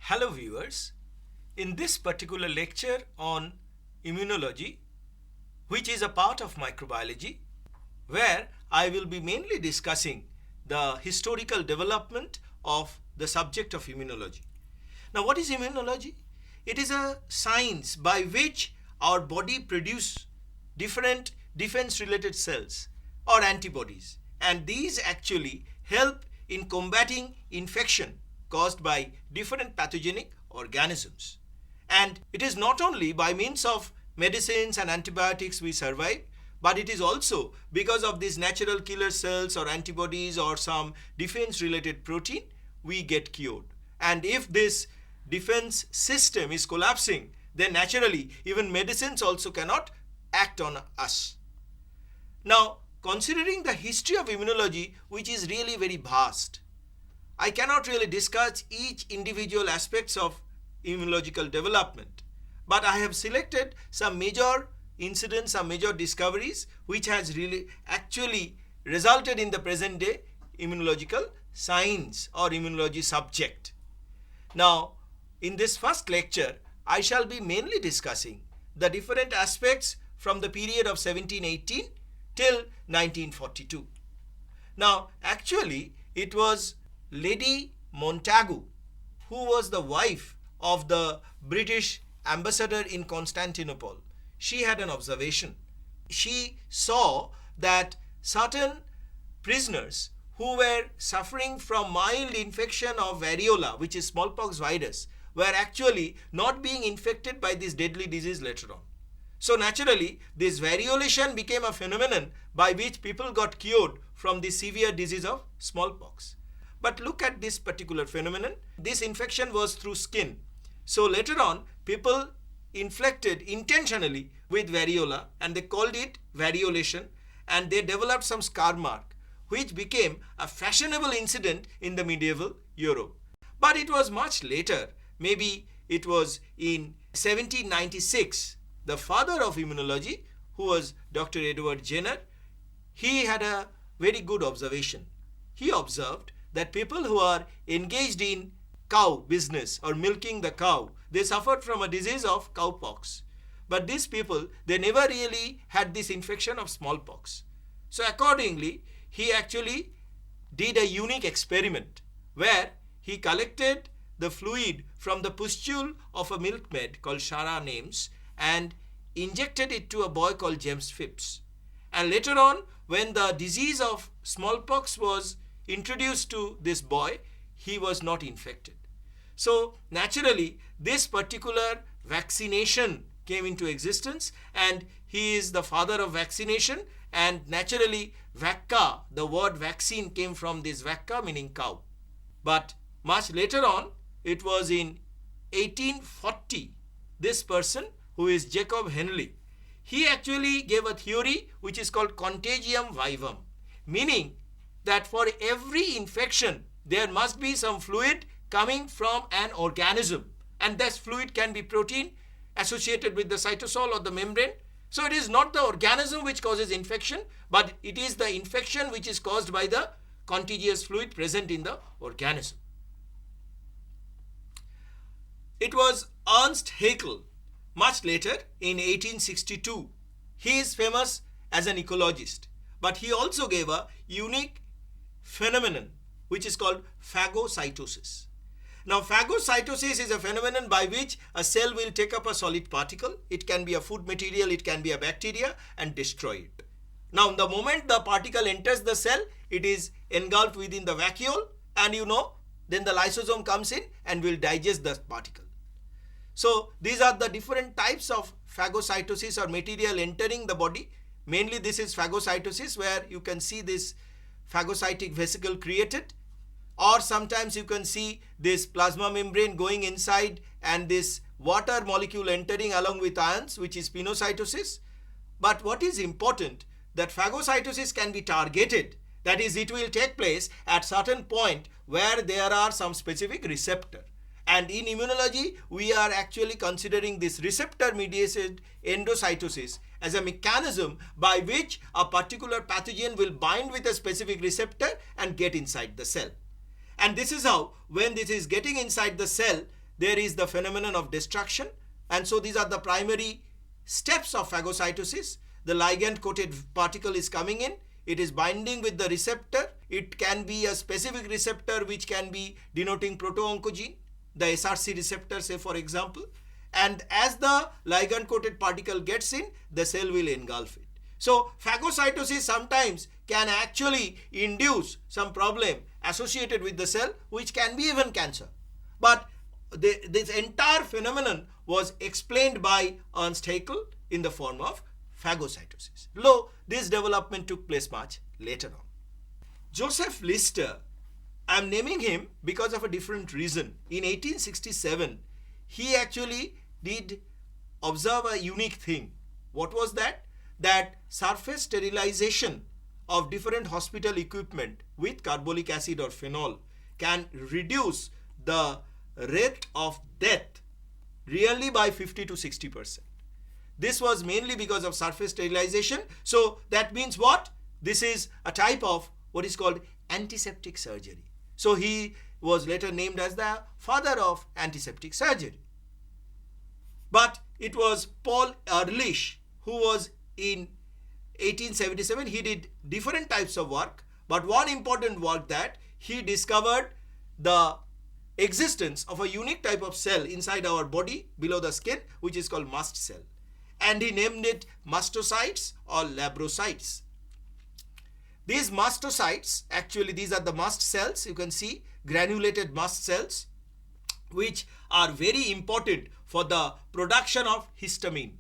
Hello viewers, in this particular lecture on immunology, which is a part of microbiology, where I will be mainly discussing the historical development of the subject of immunology. Now, what is immunology? It is a science by which our body produces different defense-related cells or antibodies, and these actually help in combating infection caused by different pathogenic organisms. And it is not only by means of medicines and antibiotics we survive, but it is also because of these natural killer cells or antibodies or some defense-related protein we get cured. And if this defense system is collapsing, then naturally even medicines also cannot act on us. Now, considering the history of immunology, which is really very vast, I cannot really discuss each individual aspects of immunological development, but I have selected some major incidents, some major discoveries which has really actually resulted in the present day immunological science or immunology subject. Now, in this first lecture, I shall be mainly discussing the different aspects from the period of 1718 till 1942. Now, actually, it was Lady Montagu, who was the wife of the British ambassador in Constantinople. She had an observation. She saw that certain prisoners who were suffering from mild infection of variola, which is smallpox virus, were actually not being infected by this deadly disease later on. So naturally, this variolation became a phenomenon by which people got cured from the severe disease of smallpox. But look at this particular phenomenon. This infection was through skin. So later on, people infected intentionally with variola and they called it variolation, and they developed some scar mark, which became a fashionable incident in the medieval Europe. But it was much later, maybe it was in 1796, the father of immunology, who was Dr. Edward Jenner, he had a very good observation. He observed that people who are engaged in cow business or milking the cow, they suffered from a disease of cowpox. But these people, they never really had this infection of smallpox. So accordingly, he actually did a unique experiment where he collected the fluid from the pustule of a milkmaid called Shara Names and injected it to a boy called James Phipps. And later on, when the disease of smallpox was introduced to this boy, he was not infected. So naturally, this particular vaccination came into existence, and he is the father of vaccination, and naturally vacca, the word vaccine came from this vacca meaning cow. But much later on, it was in 1840, this person who is Jacob Henle, he actually gave a theory which is called contagium vivum, meaning that for every infection there must be some fluid coming from an organism, and this fluid can be protein associated with the cytosol or the membrane. So it is not the organism which causes infection, but it is the infection which is caused by the contagious fluid present in the organism. It was Ernst Haeckel, much later in 1862. He is famous as an ecologist, but he also gave a unique phenomenon which is called phagocytosis. Now, phagocytosis is a phenomenon by which a cell will take up a solid particle. It can be a food material, it can be a bacteria, and destroy it. Now, the moment the particle enters the cell, it is engulfed within the vacuole, and then the lysosome comes in and will digest the particle. So these are the different types of phagocytosis or material entering the body. Mainly this is phagocytosis, where you can see this phagocytic vesicle created, or sometimes you can see this plasma membrane going inside and this water molecule entering along with ions, which is pinocytosis. But what is important, that phagocytosis can be targeted. That is, it will take place at certain point where there are some specific receptor. And in immunology, we are actually considering this receptor-mediated endocytosis as a mechanism by which a particular pathogen will bind with a specific receptor and get inside the cell. And this is how, when this is getting inside the cell, there is the phenomenon of destruction. And so these are the primary steps of phagocytosis. The ligand-coated particle is coming in. It is binding with the receptor. It can be a specific receptor which can be denoting proto-oncogene, the SRC receptor, say for example. And as the ligand-coated particle gets in, the cell will engulf it. So phagocytosis sometimes can actually induce some problem associated with the cell, which can be even cancer. But this entire phenomenon was explained by Ernst Haeckel in the form of phagocytosis. Though this development took place much later on. Joseph Lister, I am naming him because of a different reason. In 1867, he actually did observe a unique thing. What was that? That surface sterilization of different hospital equipment with carbolic acid or phenol can reduce the rate of death really by 50 to 60%. This was mainly because of surface sterilization. So that means what? This is a type of what is called antiseptic surgery. So he was later named as the father of antiseptic surgery. But it was Paul Ehrlich who was in 1877. He did different types of work, but one important work that he discovered the existence of a unique type of cell inside our body below the skin, which is called mast cell. And he named it mastocytes or labrocytes. These mastocytes, actually these are the mast cells, you can see granulated mast cells, which are very important for the production of histamine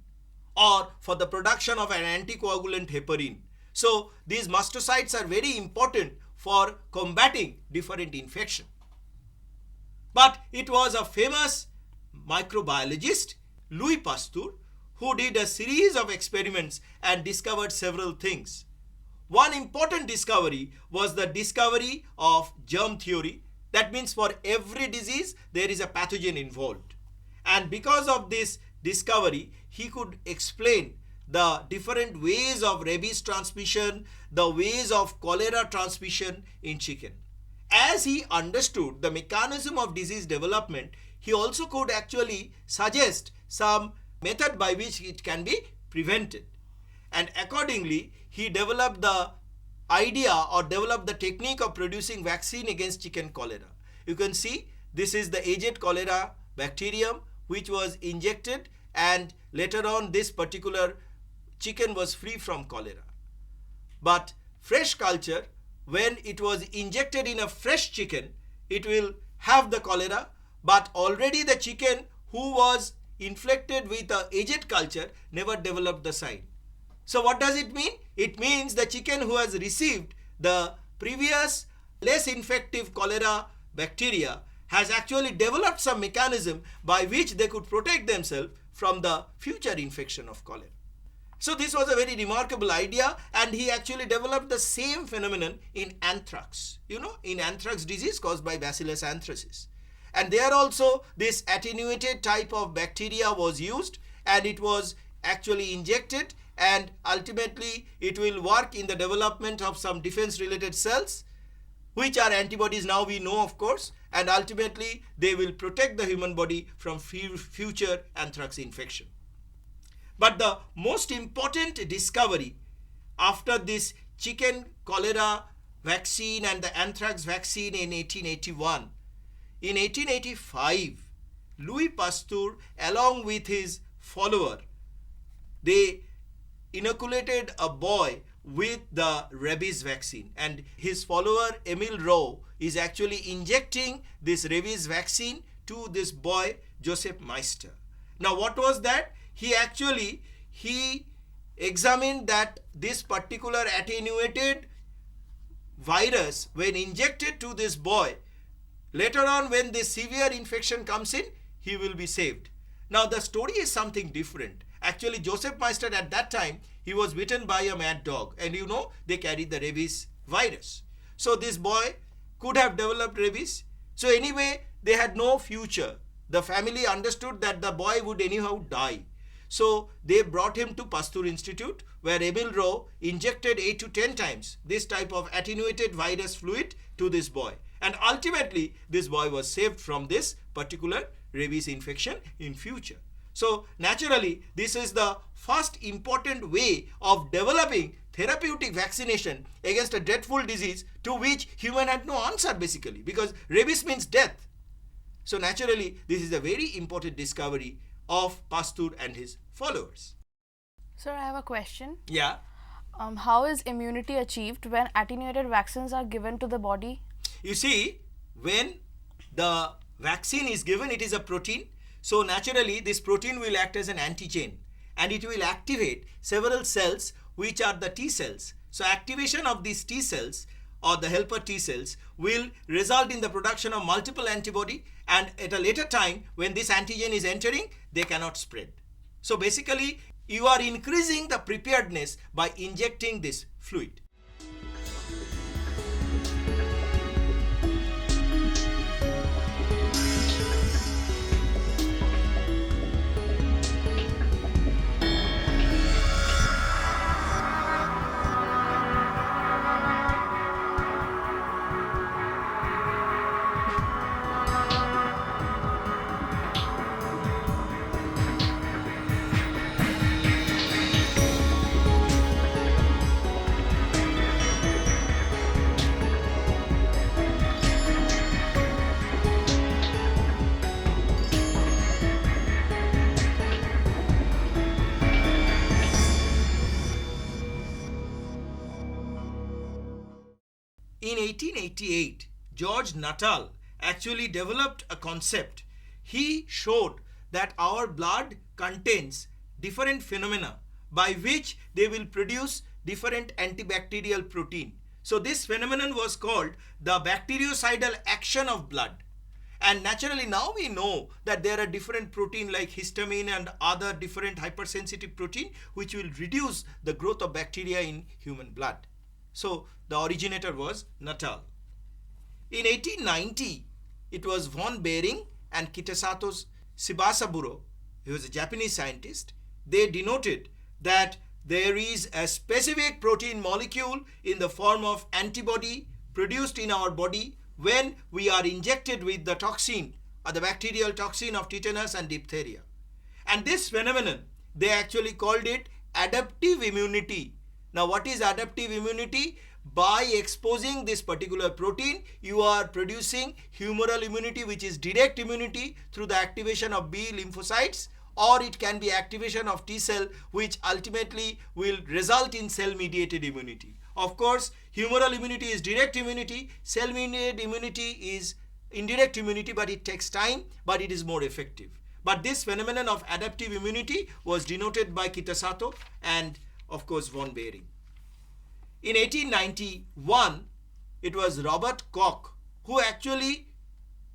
or for the production of an anticoagulant heparin. So these mastocytes are very important for combating different infection. But it was a famous microbiologist, Louis Pasteur, who did a series of experiments and discovered several things. One important discovery was the discovery of germ theory. That means for every disease, there is a pathogen involved. And because of this discovery, he could explain the different ways of rabies transmission, the ways of cholera transmission in chicken. As he understood the mechanism of disease development, he also could actually suggest some method by which it can be prevented. And accordingly, he developed the idea or developed the technique of producing vaccine against chicken cholera. You can see this is the aged cholera bacterium which was injected, and later on this particular chicken was free from cholera. But fresh culture, when it was injected in a fresh chicken, it will have the cholera, but already the chicken who was infected with a aged culture never developed the sign. So what does it mean? It means the chicken who has received the previous less infective cholera bacteria has actually developed some mechanism by which they could protect themselves from the future infection of cholera. So this was a very remarkable idea, and he actually developed the same phenomenon in anthrax, in anthrax disease caused by Bacillus anthracis. And there also this attenuated type of bacteria was used, and it was actually injected, and ultimately it will work in the development of some defense related cells, which are antibodies now we know, of course, and ultimately they will protect the human body from future anthrax infection. But the most important discovery after this chicken cholera vaccine and the anthrax vaccine in 1881, in 1885, Louis Pasteur along with his follower, they inoculated a boy with the rabies vaccine, and his follower Emil Rowe is actually injecting this rabies vaccine to this boy Joseph Meister. Now what was that? He examined that this particular attenuated virus, when injected to this boy, later on when this severe infection comes in, he will be saved. Now the story is something different. Actually, Joseph Meister at that time, he was bitten by a mad dog, and they carried the rabies virus. So this boy could have developed rabies. So anyway, they had no future. The family understood that the boy would anyhow die. So they brought him to Pasteur Institute, where Emil Rowe injected 8 to 10 times this type of attenuated virus fluid to this boy. And ultimately, this boy was saved from this particular rabies infection in future. So naturally, this is the first important way of developing therapeutic vaccination against a dreadful disease to which human had no answer basically, because rabies means death. So naturally, this is a very important discovery of Pasteur and his followers. Sir, I have a question. Yeah. How is immunity achieved when attenuated vaccines are given to the body? You see, when the vaccine is given, it is a protein. So naturally, this protein will act as an antigen and it will activate several cells which are the T cells. So activation of these T cells or the helper T cells will result in the production of multiple antibody, and at a later time when this antigen is entering, they cannot spread. So basically, you are increasing the preparedness by injecting this fluid. In 1888, George Nuttall actually developed a concept. He showed that our blood contains different phenomena by which they will produce different antibacterial protein. So this phenomenon was called the bactericidal action of blood. And naturally now we know that there are different protein like histamine and other different hypersensitive protein which will reduce the growth of bacteria in human blood. So the originator was Nuttall. In 1890, it was von Behring and Shibasaburo, he was a Japanese scientist. They denoted that there is a specific protein molecule in the form of antibody produced in our body when we are injected with the toxin or the bacterial toxin of tetanus and diphtheria. And this phenomenon, they actually called it adaptive immunity. Now what is adaptive immunity? By exposing this particular protein, you are producing humoral immunity, which is direct immunity through the activation of B lymphocytes, or it can be activation of T cell, which ultimately will result in cell mediated immunity. Of course, humoral immunity is direct immunity, cell mediated immunity is indirect immunity, but it takes time, but it is more effective. But this phenomenon of adaptive immunity was denoted by Kitasato and of course von Behring. In 1891, it was Robert Koch who actually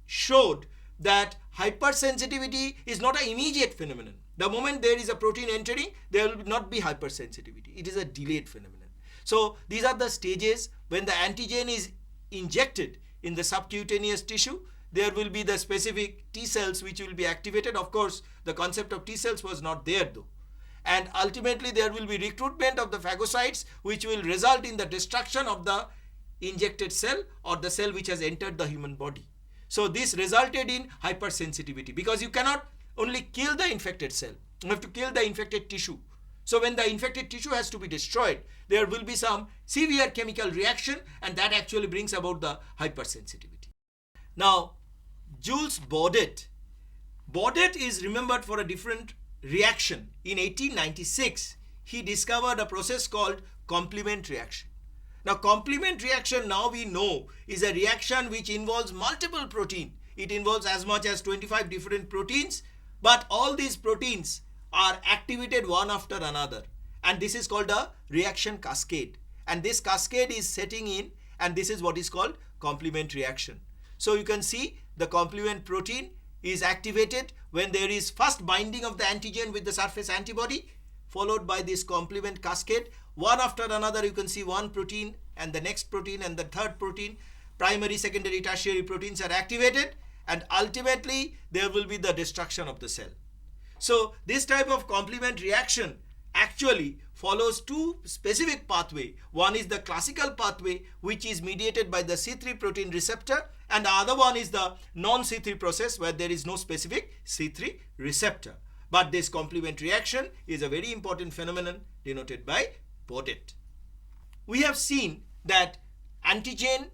showed that hypersensitivity is not an immediate phenomenon. The moment there is a protein entering, there will not be hypersensitivity. It is a delayed phenomenon. So these are the stages when the antigen is injected in the subcutaneous tissue. There will be the specific T cells which will be activated. Of course, the concept of T cells was not there though. And ultimately there will be recruitment of the phagocytes which will result in the destruction of the injected cell or the cell which has entered the human body. So this resulted in hypersensitivity because you cannot only kill the infected cell, you have to kill the infected tissue. So when the infected tissue has to be destroyed, there will be some severe chemical reaction, and that actually brings about the hypersensitivity. Now, Jules Baudet is remembered for a different reaction. In 1896, he discovered a process called complement reaction. Now, complement reaction, now we know, is a reaction which involves multiple protein. It involves as much as 25 different proteins, but all these proteins are activated one after another. And this is called a reaction cascade. And this cascade is setting in, and this is what is called complement reaction. So you can see the complement protein is activated when there is first binding of the antigen with the surface antibody, followed by this complement cascade. One after another, you can see one protein and the next protein and the third protein. Primary, secondary, tertiary proteins are activated, and ultimately there will be the destruction of the cell. So this type of complement reaction actually follows two specific pathway. One is the classical pathway, which is mediated by the C3 protein receptor, and the other one is the non-C3 process, where there is no specific C3 receptor. But this complement reaction is a very important phenomenon denoted by Portet. We have seen that antigen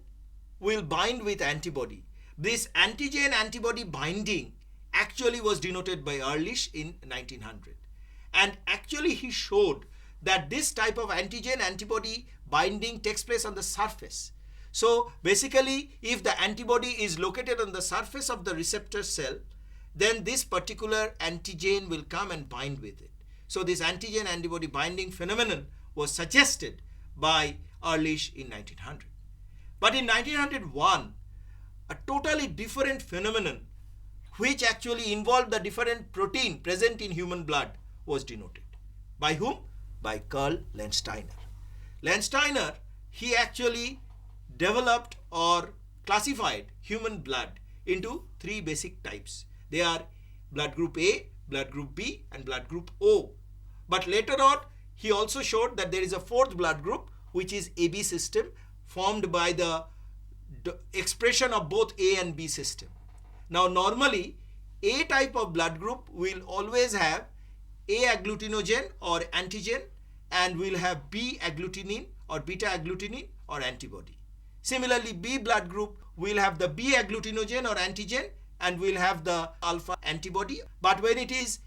will bind with antibody. This antigen-antibody binding actually was denoted by Ehrlich in 1900. And actually he showed that this type of antigen-antibody binding takes place on the surface. So basically, if the antibody is located on the surface of the receptor cell, then this particular antigen will come and bind with it. So this antigen-antibody binding phenomenon was suggested by Ehrlich in 1900. But in 1901, a totally different phenomenon, which actually involved the different protein present in human blood, was denoted. By whom? By Karl Landsteiner. Landsteiner, he actually developed or classified human blood into three basic types. They are blood group A, blood group B, and blood group O. But later on, he also showed that there is a fourth blood group, which is AB system, formed by the expression of both A and B system. Now normally, A type of blood group will always have A agglutinogen or antigen, and will have B agglutinin or beta agglutinin or antibody. Similarly, B blood group will have the B agglutinogen or antigen and will have the alpha antibody. But when it is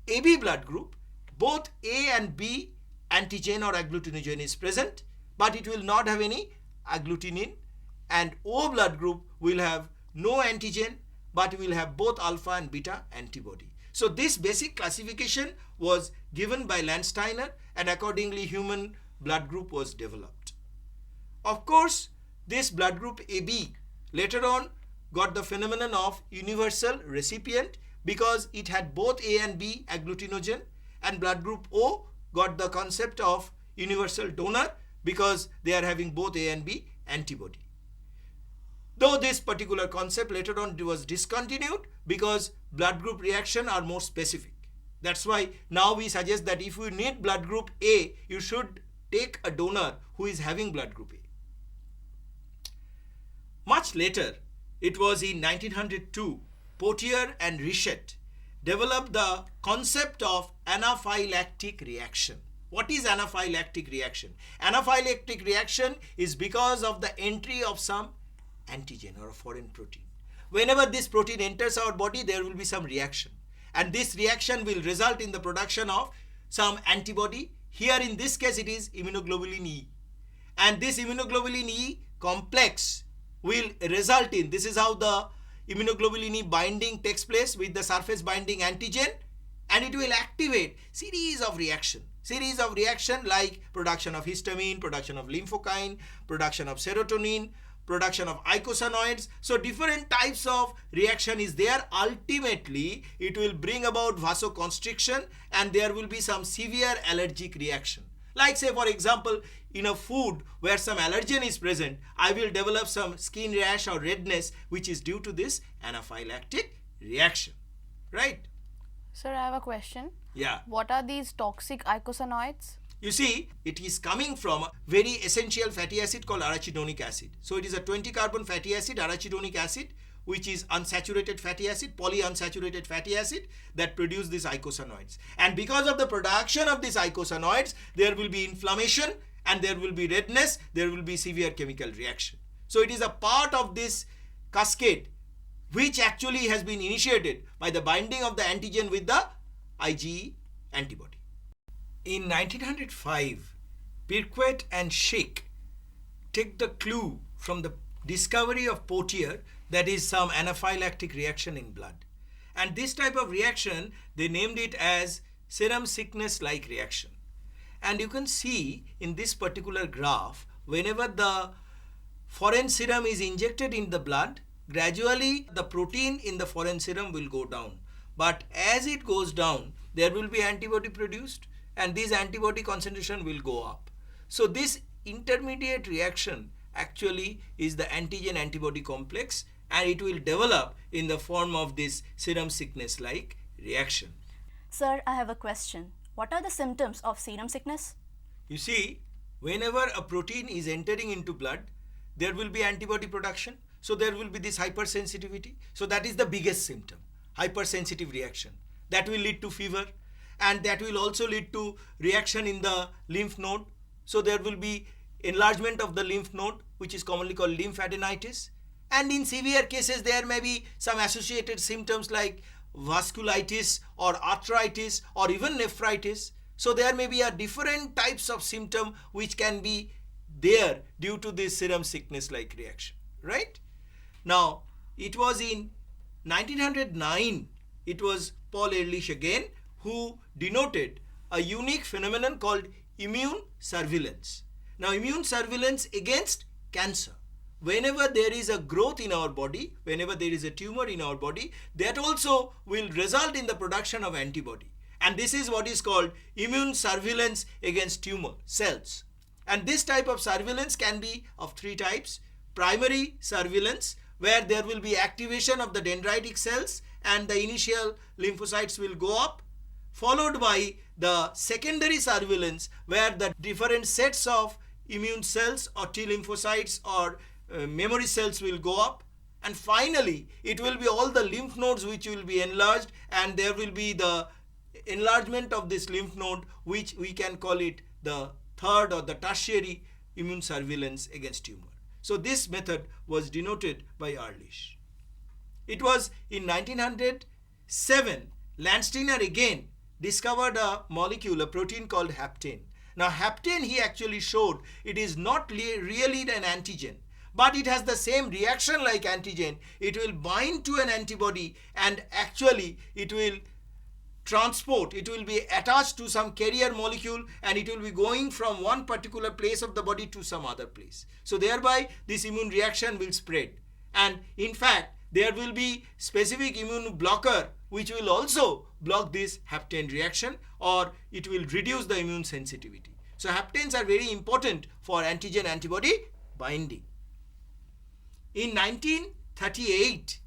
AB blood group, both A and B antigen or agglutinogen is present, but it will not have any agglutinin. And O blood group will have no antigen, but will have both alpha and beta antibody. So this basic classification was given by Landsteiner, and accordingly human blood group was developed. Of course, this blood group AB later on got the phenomenon of universal recipient because it had both A and B agglutinogen, and blood group O got the concept of universal donor because they are having both A and B antibody. Though this particular concept later on was discontinued because blood group reaction are more specific. That's why now we suggest that if you need blood group A, you should take a donor who is having blood group A. Much later, it was in 1902, Portier and Richet developed the concept of anaphylactic reaction. What is anaphylactic reaction? Anaphylactic reaction is because of the entry of some antigen or a foreign protein. Whenever this protein enters our body, there will be some reaction, and this reaction will result in the production of some antibody. Here in this case it is immunoglobulin E, and this immunoglobulin E complex will result in, this is how the immunoglobulin E binding takes place with the surface binding antigen, and it will activate series of reaction like production of histamine, production of lymphokine, production of serotonin, production of eicosanoids. So different types of reaction is there. Ultimately, it will bring about vasoconstriction, and there will be some severe allergic reaction. Like say for example, in a food where some allergen is present, I will develop some skin rash or redness, which is due to this anaphylactic reaction. Right? Sir, I have a question. Yeah. What are these toxic eicosanoids? You see, it is coming from a very essential fatty acid called arachidonic acid. So it is a 20 carbon fatty acid, arachidonic acid, which is unsaturated fatty acid, polyunsaturated fatty acid, that produce these eicosanoids. And because of the production of these eicosanoids, there will be inflammation, and there will be redness, there will be severe chemical reaction. So it is a part of this cascade which actually has been initiated by the binding of the antigen with the IgE antibody. In 1905, Pirquet and Schick take the clue from the discovery of Portier, that is some anaphylactic reaction in blood. And this type of reaction, they named it as serum sickness-like reaction. And you can see in this particular graph, whenever the foreign serum is injected in the blood, gradually the protein in the foreign serum will go down. But as it goes down, there will be antibody produced, and this antibody concentration will go up. So this intermediate reaction actually is the antigen-antibody complex, and it will develop in the form of this serum sickness-like reaction. Sir, I have a question. What are the symptoms of serum sickness? You see, whenever a protein is entering into blood, there will be antibody production. So there will be this hypersensitivity. So that is the biggest symptom, hypersensitive reaction. That will lead to fever, and that will also lead to reaction in the lymph node. So there will be enlargement of the lymph node, which is commonly called lymphadenitis. And in severe cases, there may be some associated symptoms like vasculitis or arthritis or even nephritis. So there may be a different types of symptom which can be there due to this serum sickness like reaction, right? Now, it was in 1909, it was Paul Ehrlich again who denoted a unique phenomenon called immune surveillance. Now, immune surveillance against cancer. Whenever there is a growth in our body, whenever there is a tumor in our body, that also will result in the production of antibody. And this is what is called immune surveillance against tumor cells. And this type of surveillance can be of three types. Primary surveillance, where there will be activation of the dendritic cells and the initial lymphocytes will go up, followed by the secondary surveillance, where the different sets of immune cells or T lymphocytes or memory cells will go up, and finally it will be all the lymph nodes which will be enlarged, and there will be the enlargement of this lymph node, which we can call it the third or the tertiary immune surveillance against tumor. So this method was denoted by Ehrlich. It was in 1907, Landsteiner again discovered a molecule, a protein called haptane. Now haptane, he actually showed it is not really an antigen, but it has the same reaction like antigen. It will bind to an antibody and actually it will transport, it will be attached to some carrier molecule, and it will be going from one particular place of the body to some other place. So thereby this immune reaction will spread, and in fact there will be specific immune blocker which will also block this haptane reaction, or it will reduce the immune sensitivity. So haptanes are very important for antigen antibody binding. In 1938,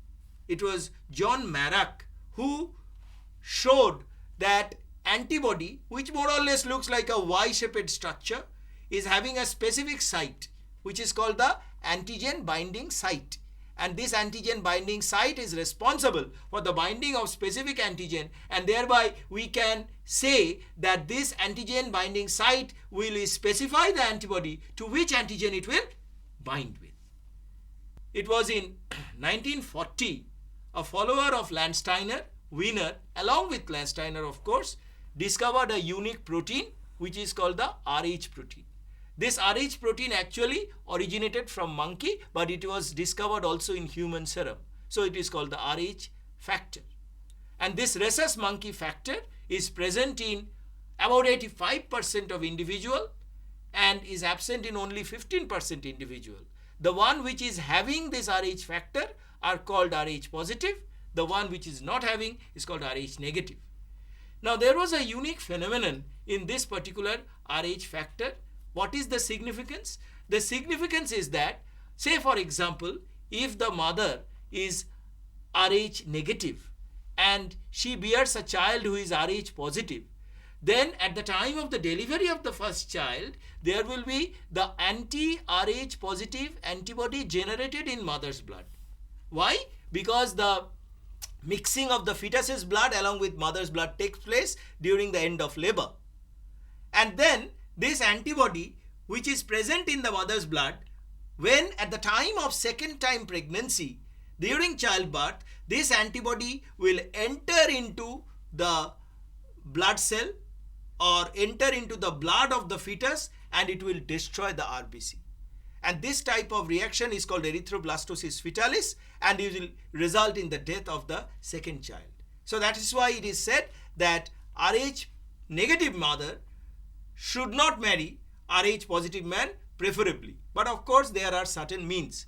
it was John Marak who showed that antibody, which more or less looks like a Y-shaped structure, is having a specific site which is called the antigen binding site. And this antigen binding site is responsible for the binding of specific antigen, and thereby we can say that this antigen binding site will specify the antibody to which antigen it will bind with. It was in 1940, a follower of Landsteiner, Wiener, along with Landsteiner of course, discovered a unique protein which is called the Rh protein. This Rh protein actually originated from monkey, but it was discovered also in human serum. So it is called the Rh factor. And this rhesus monkey factor is present in about 85% of individual and is absent in only 15% individual. The one which is having this Rh factor are called Rh positive. The one which is not having is called Rh negative. Now there was a unique phenomenon in this particular Rh factor. What is the significance? The significance is that, say for example, if the mother is Rh negative and she bears a child who is Rh positive, then at the time of the delivery of the first child, there will be the anti-Rh positive antibody generated in mother's blood. Why? Because the mixing of the fetus's blood along with mother's blood takes place during the end of labor. And then this antibody which is present in the mother's blood, when at the time of second time pregnancy, during childbirth, this antibody will enter into the blood cell or enter into the blood of the fetus, and it will destroy the RBC. And this type of reaction is called erythroblastosis fetalis, and it will result in the death of the second child. So that is why it is said that Rh negative mother should not marry Rh positive man preferably. But of course there are certain means.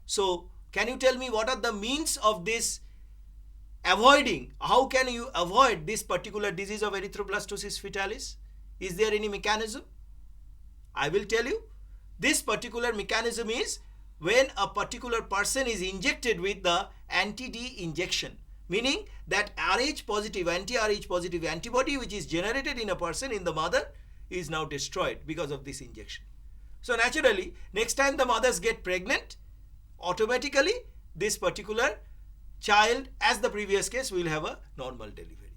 So can you tell me what are the means of this avoiding? How can you avoid this particular disease of erythroblastosis fetalis? Is there any mechanism? I will tell you. This particular mechanism is when a particular person is injected with the anti-D injection, meaning that Rh positive, anti-Rh positive antibody which is generated in a person, in the mother, is now destroyed because of this injection. So naturally, next time the mothers get pregnant, automatically this particular child, as the previous case, will have a normal delivery.